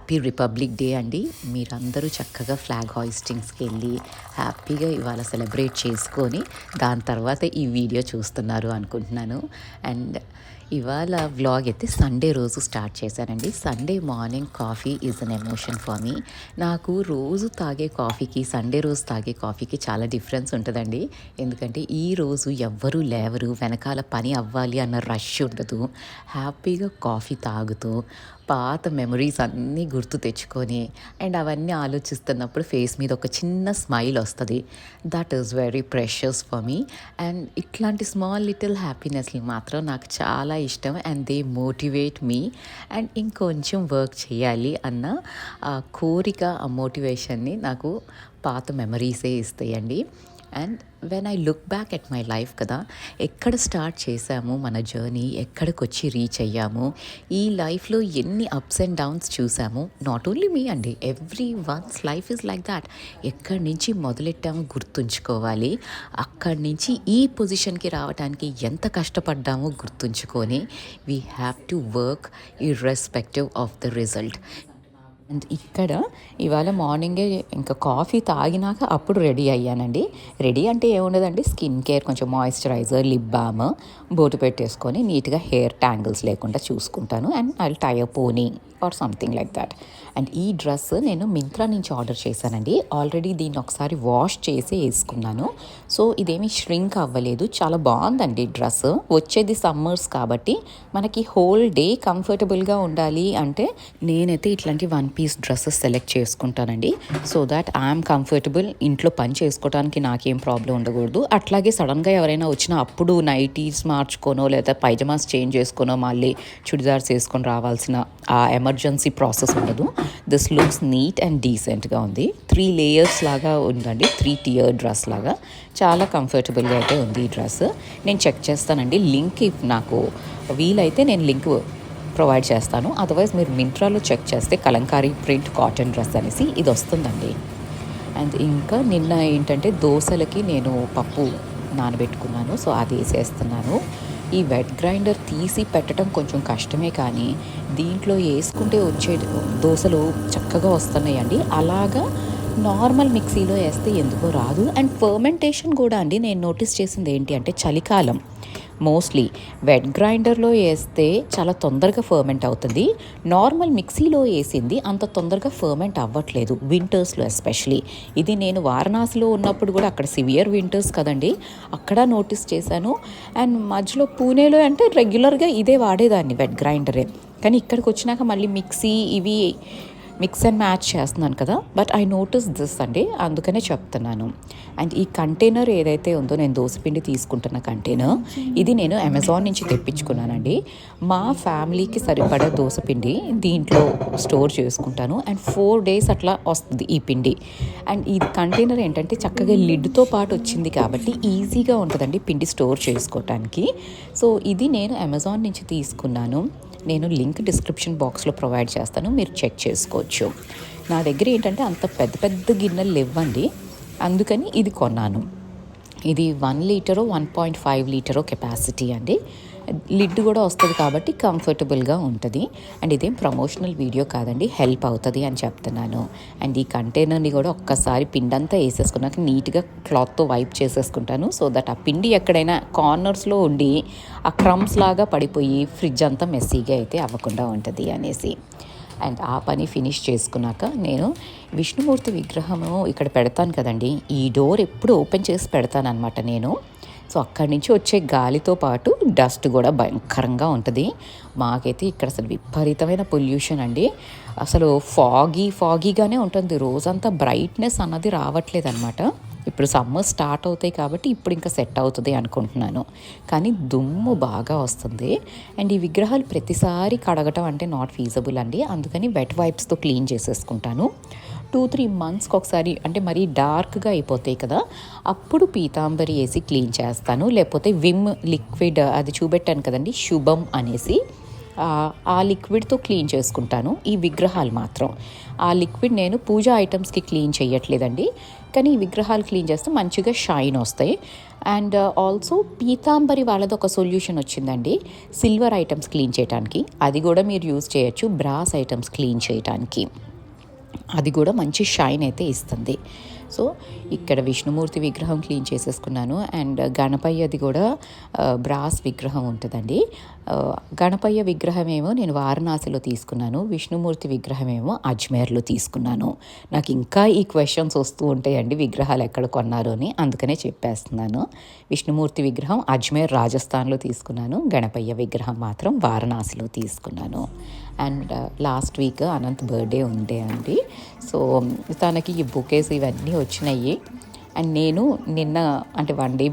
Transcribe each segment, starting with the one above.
Happy republic day అండి. మీరందరూ చక్కగా ఫ్లాగ్ హాయిస్టింగ్స్కి వెళ్ళి హ్యాపీగా ఇవాళ సెలబ్రేట్ చేసుకొని దాని తర్వాత ఈ వీడియో చూస్తున్నారు అనుకుంటున్నాను. అండ్ ఇవాళ వ్లాగ్ అయితే సండే రోజు స్టార్ట్ చేశానండి. Sunday morning coffee is an emotion for me. నాకు రోజు తాగే కాఫీకి సండే రోజు తాగే కాఫీకి చాలా డిఫరెన్స్ ఉంటుందండి. ఎందుకంటే ఈ రోజు ఎవ్వరూ లేవరు, వెనకాల పని అవ్వాలి అన్న రష్ ఉండదు. హ్యాపీగా కాఫీ తాగుతూ పాత మెమరీస్ అన్నీ గుర్తు తెచ్చుకొని అండ్ అవన్నీ ఆలోచిస్తున్నప్పుడు ఫేస్ మీద ఒక చిన్న స్మైల్ వస్తుంది. That is very precious for me. And ఇట్లాంటి స్మాల్ లిటిల్ హ్యాపీనెస్లు మాత్రం నాకు చాలా ఇష్టం. And they motivate me. And ఇంకొంచెం వర్క్ చేయాలి అన్న ఆ కోరిక, ఆ మోటివేషన్ని నాకు పాత మెమరీసే ఇస్తాయండి. And when I look back at my life కదా, ఎక్కడ స్టార్ట్ చేసాము మన జర్నీ, ఎక్కడికి వచ్చి రీచ్ అయ్యాము, ఈ లైఫ్లో ఎన్ని అప్స్ అండ్ డౌన్స్ చూసాము. నాట్ ఓన్లీ మీ అండి, every one's life is like that. ఎక్కడి నుంచి మొదలెట్టామో గుర్తుంచుకోవాలి. అక్కడి నుంచి ఈ పొజిషన్కి రావడానికి ఎంత కష్టపడ్డామో గుర్తుంచుకొని we have to work irrespective of the result. And ఇక్కడ ఇవాళ మార్నింగే ఇంకా కాఫీ తాగినాక అప్పుడు రెడీ అయ్యానండి. రెడీ అంటే ఏముండదండి, స్కిన్ కేర్, కొంచెం మాయిశ్చరైజర్, లిప్ బామ్, బొట్టు పెట్టేసుకొని నీట్గా హెయిర్ ట్యాంగిల్స్ లేకుండా చూసుకుంటాను. అండ్ ఐ విల్ టై అ పోనీ or something like that. And ఈ డ్రెస్ నేను మింత్రా నుంచి ఆర్డర్ చేశానండి. ఆల్రెడీ దీన్ని ఒకసారి వాష్ చేసి వేసుకున్నాను. సో ఇదేమీ ష్రింక్ అవ్వలేదు, చాలా బాగుందండి డ్రెస్. వచ్చేది సమ్మర్స్ కాబట్టి మనకి హోల్ డే కంఫర్టబుల్గా ఉండాలి అంటే నేనైతే ఇట్లాంటి వన్ పీస్ డ్రెస్సెస్ సెలెక్ట్ చేసుకుంటానండి. So that I'm comfortable. ఇంట్లో పని చేసుకోవడానికి నాకేం ప్రాబ్లం ఉండకూడదు. అట్లాగే సడన్గా ఎవరైనా వచ్చినా అప్పుడు నైటీస్ మార్చుకోనో లేదా పైజమాస్ చేంజ్ చేసుకోనో మళ్ళీ చుడిదార్స్ వేసుకొని రావాల్సిన ఆ ఎమర్జెన్సీ ప్రాసెస్ ఉండదు. దిస్ లుక్స్ నీట్ అండ్ డీసెంట్గా ఉంది. 3 లేయర్స్ లాగా ఉందండి, 3 టియర్ డ్రెస్ లాగా. చాలా కంఫర్టబుల్గా అయితే ఉంది ఈ డ్రెస్. నేను చెక్ చేస్తానండి, లింక్ నాకు వీలైతే నేను లింక్ ప్రొవైడ్ చేస్తాను. అదర్వైజ్ మీరు మింత్రాలో చెక్ చేస్తే కలంకారీ ప్రింట్ కాటన్ డ్రెస్ అనేసి ఇది వస్తుందండి. అండ్ ఇంకా నిన్న ఏంటంటే దోశలకి నేను పప్పు నానబెట్టుకున్నాను, సో అది వేసేస్తున్నాను. ఈ వెట్ గ్రైండర్ తీసి పెట్టడం కొంచెం కష్టమే, కానీ దీంట్లో వేసుకుంటే వచ్చే దోశలు చక్కగా వస్తున్నాయండి. అలాగా నార్మల్ మిక్సీలో వేస్తే ఎందుకో రాదు. అండ్ ఫర్మెంటేషన్ కూడా అండి, నేను నోటీస్ చేసింది ఏంటి అంటే చలికాలం మోస్ట్లీ వెట్ గ్రైండర్లో వేస్తే చాలా తొందరగా ఫర్మెంట్ అవుతుంది. నార్మల్ మిక్సీలో వేసింది అంత తొందరగా ఫర్మెంట్ అవ్వట్లేదు, వింటర్స్లో ఎస్పెషలీ. ఇది నేను వారణాసిలో ఉన్నప్పుడు కూడా, అక్కడ సివియర్ వింటర్స్ కదండి, అక్కడ నోటీస్ చేశాను. అండ్ మధ్యలో పూణేలో అంటే రెగ్యులర్గా ఇదే వాడేదాన్ని, వెట్ గ్రైండరే. కానీ ఇక్కడికి వచ్చినాక మళ్ళీ మిక్సీ ఇవి మిక్స్ అండ్ మ్యాచ్ చేస్తున్నాను కదా, బట్ ఐ నోటీస్ దిస్ అండి, అందుకనే చెప్తున్నాను. అండ్ ఈ కంటైనర్ ఏదైతే ఉందో, నేను దోసపిండి తీసుకుంటున్న కంటైనర్, ఇది నేను అమెజాన్ నుంచి తెప్పించుకున్నానండి. మా ఫ్యామిలీకి సరిపడా దోసపిండి దీంట్లో స్టోర్ చేసుకుంటాను. అండ్ 4 days అట్లా వస్తుంది ఈ పిండి. అండ్ ఈ కంటైనర్ ఏంటంటే చక్కగా లిడ్తో పాటు వచ్చింది కాబట్టి ఈజీగా ఉంటుందండి పిండి స్టోర్ చేసుకోవటానికి. సో ఇది నేను అమెజాన్ నుంచి తీసుకున్నాను. నేను లింక్ డిస్క్రిప్షన్ బాక్స్లో ప్రొవైడ్ చేస్తాను, మీరు చెక్ చేసుకోవచ్చు. నా దగ్గర ఏంటంటే అంత పెద్ద పెద్ద గిన్నెలు లేవండి, అందుకని ఇది కొన్నాను. ఇది 1 లీటరో 1.5 లీటరో కెపాసిటీ అండి. లిడ్ కూడా వస్తుంది కాబట్టి కంఫర్టబుల్గా ఉంటుంది. అండ్ ఇదేం ప్రమోషనల్ వీడియో కాదండి, హెల్ప్ అవుతుంది అని చెప్తున్నాను. అండ్ ఈ కంటైనర్ని కూడా ఒక్కసారి పిండి అంతా వేసేసుకున్నాక నీట్గా క్లాత్తో వైప్ చేసేసుకుంటాను. సో దట్ ఆ పిండి ఎక్కడైనా కార్నర్స్లో ఉండి ఆ క్రమ్స్ లాగా పడిపోయి ఫ్రిడ్జ్ అంతా మెస్సీగా అయితే అవ్వకుండా ఉంటుంది అనేసి. అండ్ ఆ పని ఫినిష్ చేసుకున్నాక నేను విష్ణుమూర్తి విగ్రహము ఇక్కడ పెడతాను కదండి, ఈ డోర్ ఎప్పుడు ఓపెన్ చేసి పెడతాను అనమాట నేను. సో అక్కడి నుంచి వచ్చే గాలితో పాటు డస్ట్ కూడా భయంకరంగా ఉంటుంది. మాకైతే ఇక్కడ అసలు విపరీతమైన పొల్యూషన్ అండి. అసలు ఫాగీగానే ఉంటుంది, రోజంతా బ్రైట్నెస్ అన్నది రావట్లేదు అనమాట. ఇప్పుడు సమ్మర్ స్టార్ట్ అవుతాయి కాబట్టి ఇప్పుడు ఇంకా సెట్ అవుతుంది అనుకుంటున్నాను, కానీ దుమ్ము బాగా వస్తుంది. అండ్ ఈ విగ్రహాలు ప్రతిసారి కడగటం అంటే నాట్ ఫీజబుల్ అండి, అందుకని వెట్ వైప్స్తో క్లీన్ చేసేసుకుంటాను. 2-3 monthsకి ఒకసారి, అంటే మరీ డార్క్గా అయిపోతాయి కదా, అప్పుడు పీతాంబరి వేసి క్లీన్ చేస్తాను. లేకపోతే విమ్ లిక్విడ్ అది చూపెట్టాను కదండి, శుభం అనేసి, ఆ లిక్విడ్తో క్లీన్ చేసుకుంటాను. ఈ విగ్రహాలు మాత్రం ఆ లిక్విడ్ నేను పూజా ఐటమ్స్కి క్లీన్ చేయట్లేదండి, కానీ ఈ విగ్రహాలు క్లీన్ చేస్తే మంచిగా షైన్ వస్తాయి. అండ్ ఆల్సో పీతాంబరి వాళ్ళది ఒక సొల్యూషన్ వచ్చిందండి సిల్వర్ ఐటమ్స్ క్లీన్ చేయడానికి. అది కూడా మీరు యూజ్ చేయొచ్చు బ్రాస్ ఐటమ్స్ క్లీన్ చేయడానికి. అది కూడా మంచి షైన్ అయితే ఇస్తుంది. సో ఇక్కడ విష్ణుమూర్తి విగ్రహం క్లీన్ చేసేసుకున్నాను. అండ్ గణపయ్యది కూడా బ్రాస్ విగ్రహం ఉంటుందండి. గణపయ్య విగ్రహం ఏమో నేను వారణాసిలో తీసుకున్నాను, విష్ణుమూర్తి విగ్రహం ఏమో అజ్మేర్లో తీసుకున్నాను. నాకు ఇంకా ఈ క్వశ్చన్స్ వస్తూ ఉంటాయండి విగ్రహాలు ఎక్కడ కొన్నారు అని, అందుకనే చెప్పేస్తున్నాను. విష్ణుమూర్తి విగ్రహం అజ్మేర్ రాజస్థాన్లో తీసుకున్నాను, గణపయ్య విగ్రహం మాత్రం వారణాసిలో తీసుకున్నాను. And last week Anant birthday ఉండే అండి. సో తనకి ఈ బొకేస్ ఇవన్నీ వచ్చినాయి. అండ్ నేను నిన్న అంటే 1 డే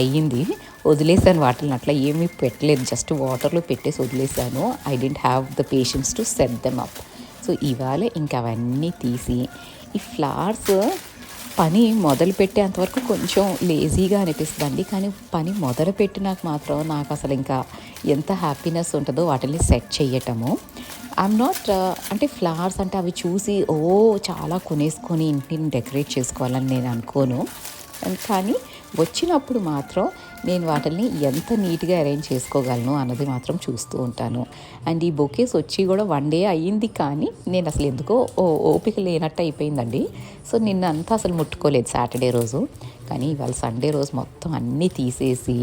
అయ్యింది వదిలేసాను వాటిని, అట్లా ఏమీ పెట్టలేదు, జస్ట్ వాటర్లో పెట్టేసి వదిలేసాను. I don't have the patience to set them up. So ఇవాళ ఇంకా అవన్నీ తీసి ఈ ఫ్లవర్స్ పని మొదలుపెట్టేంతవరకు కొంచెం లేజీగా అనిపిస్తుందండి, కానీ పని మొదలుపెట్టినాక మాత్రం నాకు అసలు ఇంకా ఎంత హ్యాపీనెస్ ఉంటుందో వాటిని సెట్ చేయటము. ఐఎమ్ నాట్ అంటే ఫ్లవర్స్ అంటే అవి చూసి చాలా కొనేసుకొని ఇంటిని డెకరేట్ చేసుకోవాలని నేను అనుకోను, కానీ వచ్చినప్పుడు మాత్రం నేను వాటిని ఎంత నీట్గా అరేంజ్ చేసుకోగలను అన్నది మాత్రం చూస్తూ ఉంటాను. అండ్ ఈ బొకేస్ వచ్చి కూడా 1 డే అయ్యింది, కానీ నేను అసలు ఎందుకో ఓపిక లేనట్టు అయిపోయిందండి. సో నిన్న అంతా అసలు ముట్టుకోలేదు సాటర్డే రోజు, కానీ ఇవాళ సండే రోజు మొత్తం అన్నీ తీసేసి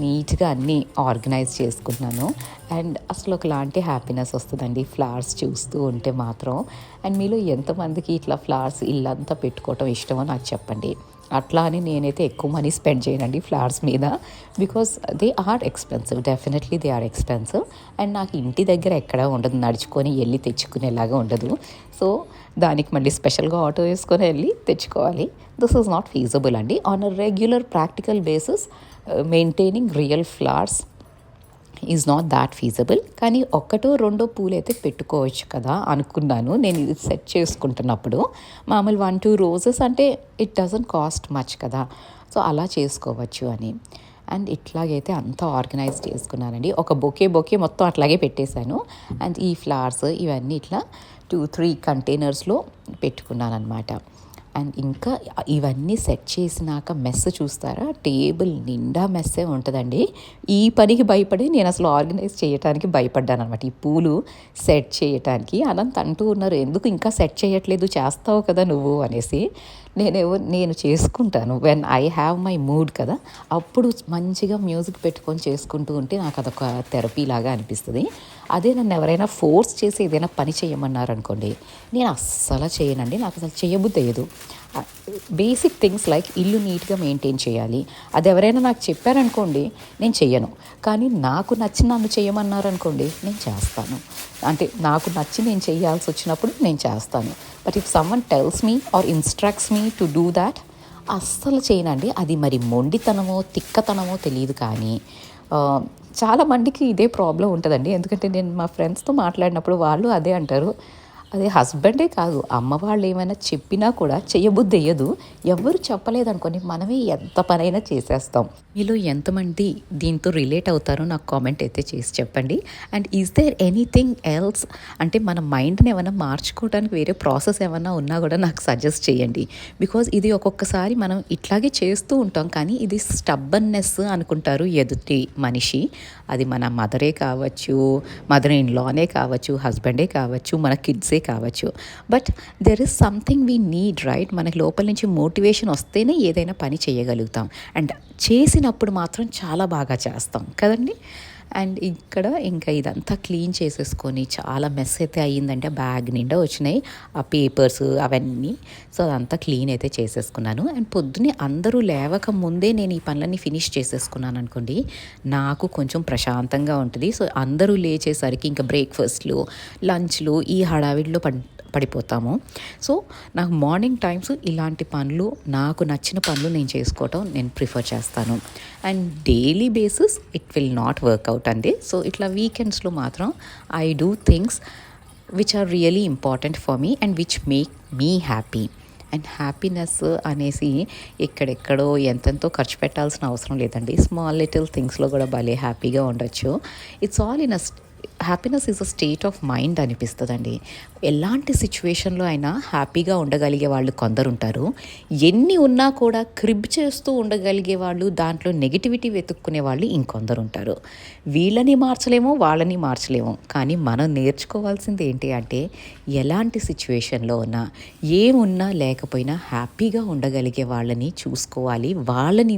నీట్గా అన్నీ ఆర్గనైజ్ చేసుకున్నాను. అండ్ అసలు ఒకలాంటి హ్యాపీనెస్ వస్తుందండి ఫ్లవర్స్ చూస్తూ ఉంటే మాత్రం. అండ్ మీలో ఎంతమందికి ఇట్లా ఫ్లవర్స్ ఇల్లంతా పెట్టుకోవటం ఇష్టమో నాకు చెప్పండి. అట్లా అని నేనైతే ఎక్కువ మనీ స్పెండ్ చేయనండి ఫ్లవర్స్ మీద, because they are expensive, definitely they are expensive. And నాకు ఇంటి దగ్గర ఎక్కడ ఉండదు, నడుచుకొని వెళ్ళి తెచ్చుకునేలాగా ఉండదు. సో దానికి మళ్ళీ స్పెషల్గా ఆటో వేసుకొని వెళ్ళి తెచ్చుకోవాలి. దిస్ ఈజ్ నాట్ ఫీజబుల్ అండి on a regular practical basis. Maintaining real flowers is not that feasible. కానీ 1-2 పూలు అయితే పెట్టుకోవచ్చు కదా అనుకున్నాను నేను ఇది సెట్ చేసుకుంటున్నప్పుడు. మామూలు 1-2 రోజెస్ అంటే ఇట్ డజంట్ కాస్ట్ మచ్ కదా, సో అలా చేసుకోవచ్చు అని. అండ్ ఇట్లాగైతే అంతా ఆర్గనైజ్ చేసుకున్నానండి. ఒక బొకే మొత్తం అట్లాగే పెట్టేశాను. అండ్ ఈ ఫ్లవర్స్ ఇవన్నీ ఇట్లా 2-3 కంటైనర్స్లో పెట్టుకున్నాను అనమాట. అండ్ ఇంకా ఇవన్నీ సెట్ చేసినాక మెస్ చూస్తారా, టేబుల్ నిండా మెస్సే ఉంటుందండి. ఈ పనికి భయపడి నేను అసలు ఆర్గనైజ్ చేయడానికి భయపడ్డాను అనమాట, ఈ పూలు సెట్ చేయటానికి. అనంత్ అంటూ ఉన్నారు, ఎందుకు ఇంకా సెట్ చేయట్లేదు, చేస్తావు కదా నువ్వు అనేసి. నేను చేసుకుంటాను when I have my mood కదా, అప్పుడు మంచిగా మ్యూజిక్ పెట్టుకొని చేసుకుంటూ ఉంటే నాకు అదొక థెరపీ లాగా అనిపిస్తుంది. అదే నన్ను ఎవరైనా ఫోర్స్ చేసి ఏదైనా పని చేయమన్నారనుకోండి, నేను అస్సలు చేయనండి, నాకు అసలు చేయబుద్ధి అయ్యదు. బేసిక్ థింగ్స్ లైక్ ఇల్లు నీట్గా మెయింటైన్ చేయాలి, అది ఎవరైనా నాకు చెప్పారనుకోండి నేను చెయ్యను. కానీ నాకు నచ్చి నన్ను చేయమన్నారనుకోండి నేను చేస్తాను. అంటే నాకు నచ్చి నేను చేయాల్సి వచ్చినప్పుడు నేను చేస్తాను. But if someone tells me or instructs me to do that, అస్సలు చేయనండి. అది మరి మొండితనమో తిక్కతనమో తెలియదు, కానీ చాలా మందికి ఇదే ప్రాబ్లం ఉంటుందండి. ఎందుకంటే నేను మా ఫ్రెండ్స్తో మాట్లాడినప్పుడు వాళ్ళు అదే అంటారు, అదే హస్బెండే కాదు అమ్మ వాళ్ళు ఏమైనా చెప్పినా కూడా చేయబుద్ధి అయ్యదు. ఎవరు చెప్పలేదనుకోని మనమే ఎంత పనైనా చేసేస్తాం. మీలో ఎంతమంది దీంతో రిలేట్ అవుతారో నాకు కామెంట్ అయితే చేసి చెప్పండి. And is there anything else, అంటే మన మైండ్ని ఏమైనా మార్చుకోవడానికి వేరే ప్రాసెస్ ఏమైనా ఉన్నా కూడా నాకు సజెస్ట్ చేయండి. బికాజ్ ఇది ఒక్కొక్కసారి మనం ఇట్లాగే చేస్తూ ఉంటాం, కానీ ఇది స్టబ్బన్నెస్ అనుకుంటారు ఎదుటి మనిషి. అది మన మదరే కావచ్చు, మదర్ ఇన్ లానే కావచ్చు, హస్బెండే కావచ్చు, మన కిడ్సే కావచ్చు. But there is something we need, right? మనకి లోపల నుంచి మోటివేషన్ వస్తేనే ఏదైనా పని చేయగలుగుతాం. అండ్ చేసినప్పుడు మాత్రం చాలా బాగా చేస్తాం కదండి. అండ్ ఇక్కడ ఇంకా ఇదంతా క్లీన్ చేసేసుకొని చాలా మెస్ అయితే అయ్యిందంటే బ్యాగ్ నిండా వచ్చినాయి ఆ పేపర్స్ అవన్నీ. సో అదంతా క్లీన్ అయితే చేసేసుకున్నాను. అండ్ పొద్దున్నే అందరూ లేవక ముందే నేను ఈ పనులన్నీ ఫినిష్ చేసేసుకున్నాను అనుకోండి, నాకు కొంచెం ప్రశాంతంగా ఉంటుంది. సో అందరూ లేచేసరికి ఇంకా బ్రేక్ఫాస్ట్లు, లంచ్లు ఈ హడావిడిలో పడిపోతాము. సో నాకు మార్నింగ్ టైమ్స్ ఇలాంటి పనులు, నాకు నచ్చిన పనులు నేను చేసుకోవటం నేను ప్రిఫర్ చేస్తాను. And daily basis it will not work out అండి. సో ఇట్లా వీకెండ్స్లో మాత్రం I do things which are really important for me and which make me happy. And happiness అనేసి ఎక్కడెక్కడో ఎంతెంతో ఖర్చు పెట్టాల్సిన అవసరం లేదండి. స్మాల్ లిటిల్ థింగ్స్లో కూడా భలే హ్యాపీగా ఉండొచ్చు. It's all in happiness is a state of mind అనిపిస్తుందండి. ఎలాంటి సిచ్యువేషన్లో అయినా హ్యాపీగా ఉండగలిగే వాళ్ళు కొందరుంటారు. ఎన్ని ఉన్నా కూడా క్రిబ్ చేస్తూ ఉండగలిగే వాళ్ళు, దాంట్లో నెగిటివిటీ వెతుక్కునే వాళ్ళు ఇంకొందరుంటారు. వీళ్ళని మార్చలేము, వాళ్ళని మార్చలేము. కానీ మనం నేర్చుకోవాల్సింది ఏంటి అంటే, ఎలాంటి సిచ్యువేషన్లో ఉన్నా, ఏమున్నా లేకపోయినా హ్యాపీగా ఉండగలిగే వాళ్ళని చూసుకోవాలి. వాళ్ళని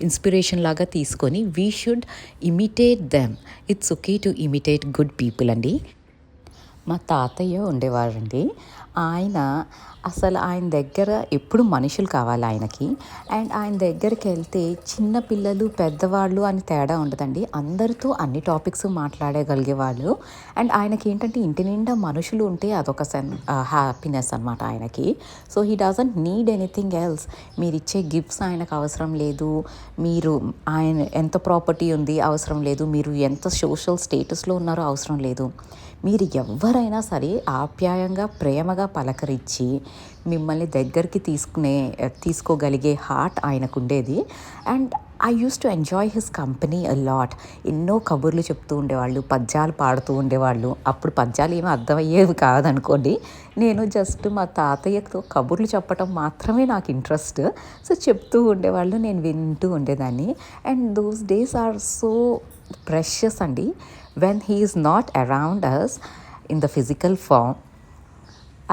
ఇన్స్పిరేషన్ లాగా తీసుకొని we should imitate them. It's okay to imitate good people అండి. మా తాతయ్య ఉండేవారండి. ఆయన దగ్గర ఎప్పుడు మనుషులు కావాలి ఆయనకి. అండ్ ఆయన దగ్గరికి వెళ్తే చిన్న పిల్లలు, పెద్దవాళ్ళు అని తేడా ఉండదండి. అందరితో అన్ని టాపిక్స్ మాట్లాడగలిగేవాళ్ళు. అండ్ ఆయనకి ఏంటంటే ఇంటి నిండా మనుషులు ఉంటే అదొక హ్యాపీనెస్ అనమాట ఆయనకి. So he doesn't need anything else. మీరు ఇచ్చే గిఫ్ట్స్ ఆయనకు అవసరం లేదు. ఆయన ఎంత ప్రాపర్టీ ఉంది అవసరం లేదు. మీరు ఎంత సోషల్ స్టేటస్లో ఉన్నారో అవసరం లేదు. మీరు ఎవరైనా సరే ఆప్యాయంగా, ప్రేమగా పలకరించి మిమ్మల్ని దగ్గరికి తీసుకోగలిగే హార్ట్ ఆయనకు ఉండేది. And I use to enjoy his company a lot. ఎన్నో కబుర్లు చెప్తూ ఉండేవాళ్ళు, పద్యాలు పాడుతూ ఉండేవాళ్ళు. అప్పుడు పద్యాలు ఏమీ అర్థమయ్యేవి కాదనుకోండి. నేను జస్ట్ మా తాతయ్యతో కబుర్లు చెప్పటం మాత్రమే నాకు ఇంట్రెస్ట్. సో చెప్తూ ఉండేవాళ్ళు, నేను వింటూ ఉండేదాన్ని. And those days are so precious అండి. When he is not around us in the physical form,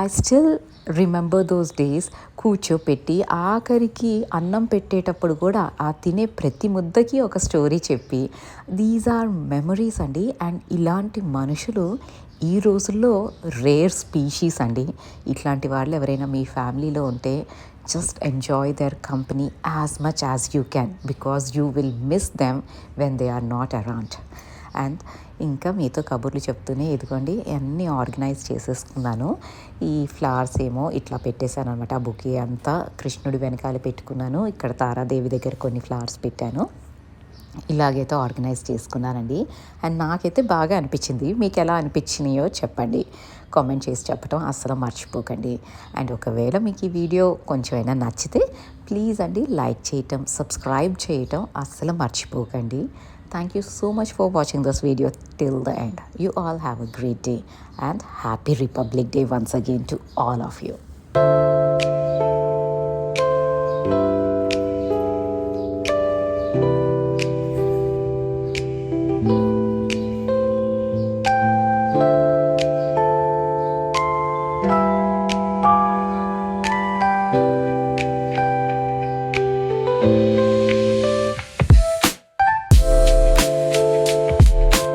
I still remember those days. కూర్చోపెట్టి ఆఖరికి అన్నం పెట్టేటప్పుడు కూడా ఆ తినే ప్రతి ముద్దకి ఒక స్టోరీ చెప్పి, దీస్ ఆర్ మెమరీస్ అండి. అండ్ ఇలాంటి మనుషులు ఈ రోజుల్లో రేర్ స్పీషీస్ అండి. ఇట్లాంటి వాళ్ళు ఎవరైనా మీ ఫ్యామిలీలో ఉంటే just enjoy their company as much as you can, because you will miss them when they are not around. And ఇంకా మీతో కబుర్లు చెప్తూనే ఇదిగోండి అన్నీ ఆర్గనైజ్ చేసేసుకున్నాను. ఈ ఫ్లవర్స్ ఏమో ఇట్లా పెట్టేశాను అనమాట. ఆ బుకే అంతా కృష్ణుడి వెనకాల పెట్టుకున్నాను. ఇక్కడ తారాదేవి దగ్గర కొన్ని ఫ్లవర్స్ పెట్టాను. ఇలాగైతే ఆర్గనైజ్ చేసుకున్నానండి. అండ్ నాకైతే బాగా అనిపించింది. మీకు ఎలా అనిపించినాయో చెప్పండి. కామెంట్ చేసి చెప్పడం అస్సలు మర్చిపోకండి. అండ్ ఒకవేళ మీకు ఈ వీడియో కొంచెమైనా నచ్చితే ప్లీజ్ అండి లైక్ చేయటం, సబ్స్క్రైబ్ చేయటం అస్సలు మర్చిపోకండి. Thank you so much for watching this video till the end. You all have a great day and happy Republic Day once again to all of you.